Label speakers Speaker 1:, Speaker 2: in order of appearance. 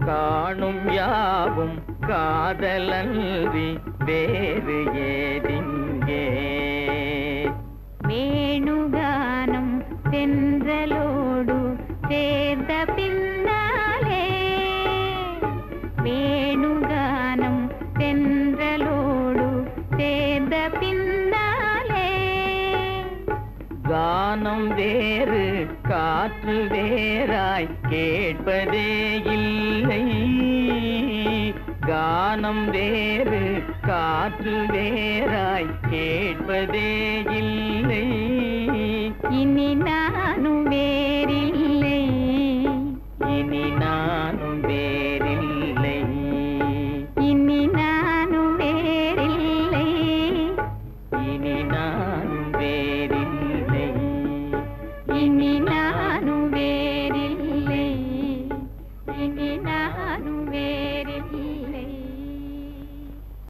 Speaker 1: காணும் யாவும் காதலன்றி வேறு ஏதிங்கே
Speaker 2: வேணுகானம் தென்றலோடு சேர்ந்த பின்னாலே வேணுகானம் தென்றலோடு சேர்ந்த பின்னாலே
Speaker 1: கானம் வேறு காற்று வேறாய் கேட்பதே இல்லை கானம் வேறு காற்று வேறாய் கேட்பதே இல்லை
Speaker 2: இனி நானும் வேறில்லை
Speaker 1: இனி நானும் வேறில்லை
Speaker 2: இனி நானும் வேறில்லை
Speaker 1: இனி நான்